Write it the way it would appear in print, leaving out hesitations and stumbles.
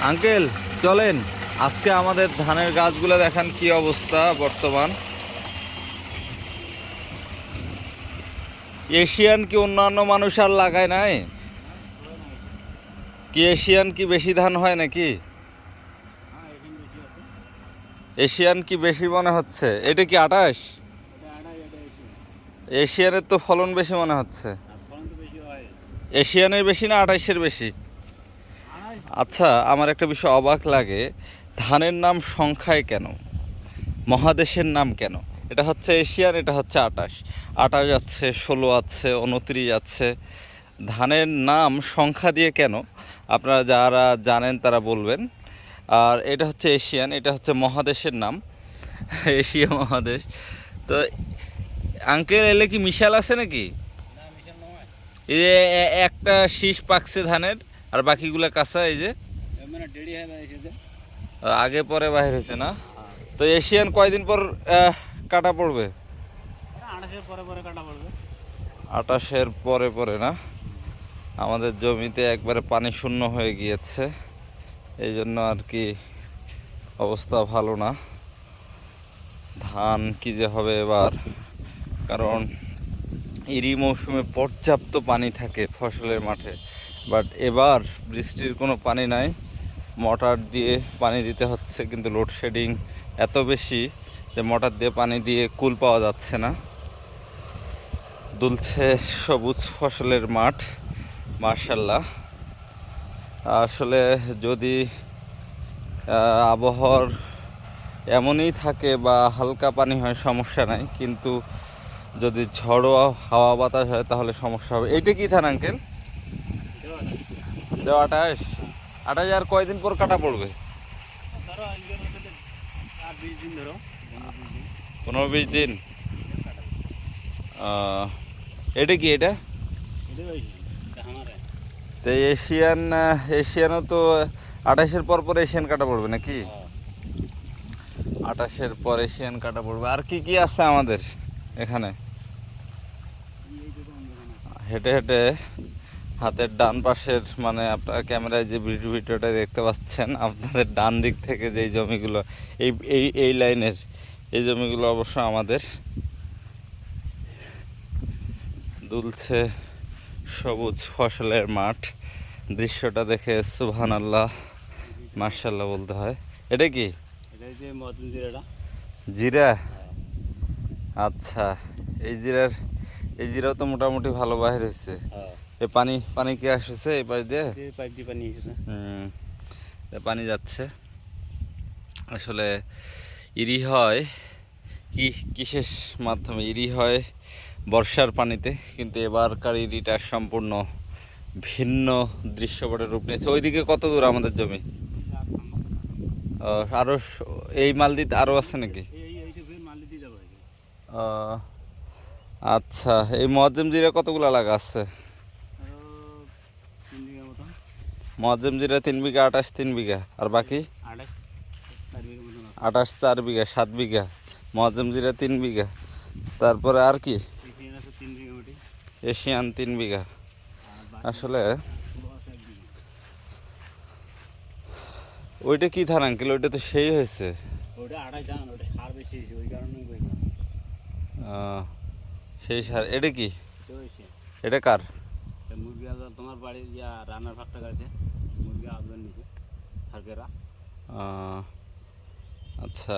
Uncle চলেন আজকে আমাদের ধানের গাছগুলো দেখান কি অবস্থা বর্তমান। এশিয়ান কি অন্যান্য মানুষ আর লাগায় নাই? কি এশিয়ান কি বেশি ধান হয় নাকি? এশিয়ান কি বেশি মনে হচ্ছে? এটা কি 28? এশিয়ানের তো ফলন বেশি মনে হচ্ছে। এশিয়ানের বেশি না 28-এর বেশি? আচ্ছা, আমার একটা বিষয় অবাক লাগে, ধানের নাম সংখ্যায় কেন, মহাদেশের নাম কেন? এটা হচ্ছে এশিয়ান, এটা হচ্ছে 28। 28 আছে, 16 আছে, 29 আছে, ধানের নাম সংখ্যা দিয়ে কেন? আপনারা যারা জানেন তারা বলবেন। আর এটা হচ্ছে এশিয়ান, এটা হচ্ছে মহাদেশের নাম, এশিয়া মহাদেশ। তো আঙ্কেল এলে কি মিশাল আছে নাকি? এই যে একটা শীষ পাকছে ধানের আর বাকিগুলা কাঁচা, এই যে আগে পরে বাহির হয়েছে না? তো এশিয়ান কয়দিন পর কাটা পড়বে? 28-এর পরে পরে না? আমাদের জমিতে একবারে পানি শূন্য হয়ে গিয়েছে, এই জন্য আর কি অবস্থা ভালো না। ধান কি যে হবে এবার, কারণ এরই মৌসুমে পর্যাপ্ত পানি থাকে ফসলের মাঠে, বাট এবার বৃষ্টির কোনো পানি নাই, মোটর দিয়ে পানি দিতে হচ্ছে, কিন্তু লোডশেডিং এত বেশি যে মোটর দিয়ে পানি দিয়ে কুল পাওয়া যাচ্ছে না। দুলছে সবুজ ফসলের মাঠ, মার্শাল্লাহ। আসলে যদি আবহাওয়ার এমনই থাকে বা হালকা পানি হয় সমস্যা নাই, কিন্তু যদি ঝড়ো হাওয়া বাতাস হয় তাহলে সমস্যা হবে। এইটা কি ধান আঙ্কেল? 28। 28 আর কয়দিন পর কাটা পড়বে? 15-20 দিন। এটা কি এটা? তো এশিয়ানও তো 28-এর পর পর এশিয়ান কাটা পড়বে নাকি? 28-এর পর এশিয়ান কাটা পড়বে। আর কি কি আছে আমাদের এখানে? হেঁটে হেঁটে হাতের ডান পাশের, মানে আপনার ক্যামেরায় যে ভিডিওটা দেখতে পাচ্ছেন, আপনাদের ডান দিক থেকে যেই জমিগুলো, এই এই এই লাইনের এই জমিগুলো অবশ্য আমাদের। দুলছে সবুজ ফসলের মাঠ, দৃশ্যটা দেখে সুবহানাল্লাহ মাশাআল্লাহ বলতে হয়। এটা কি? জিরা? আচ্ছা, এই জিরাও তো মোটামুটি ভালো বাহির হয়েছে। এই পানি পানি কি আসছে এই পাশ দিয়ে? পানি যাচ্ছে। আসলে ইরি হয় কি কিসের মাধ্যমে? ইরি হয় বর্ষার পানিতে, কিন্তু এবারকার ইরিটা সম্পূর্ণ ভিন্ন দৃশ্যপটের রূপ নিয়েছে। ওইদিকে কত দূর আমাদের জমি? আরো এই মালদিতে আরো আছে নাকি? আচ্ছা, এই মজ্জেম জিরা কতগুলা লাগা আছে? মজ্জেম জিরা 3 বিঘা, 28 3 বিঘা, আর বাকি 28 4 বিঘা, 7 বিঘা। মজ্জেম জিরা 3 বিঘা, তারপরে আর কি? এশিয়ান 3 বিঘা। আসলে ওইটা কি ধান আঙ্কেল? ওইটা তো সেই হয়েছে। সেই সার। এটা কি? এটা কার? তোমার বাড়ির রান্নার ভাগটা গেছে মুরগি আদর নিচে থাকেরা। আচ্ছা।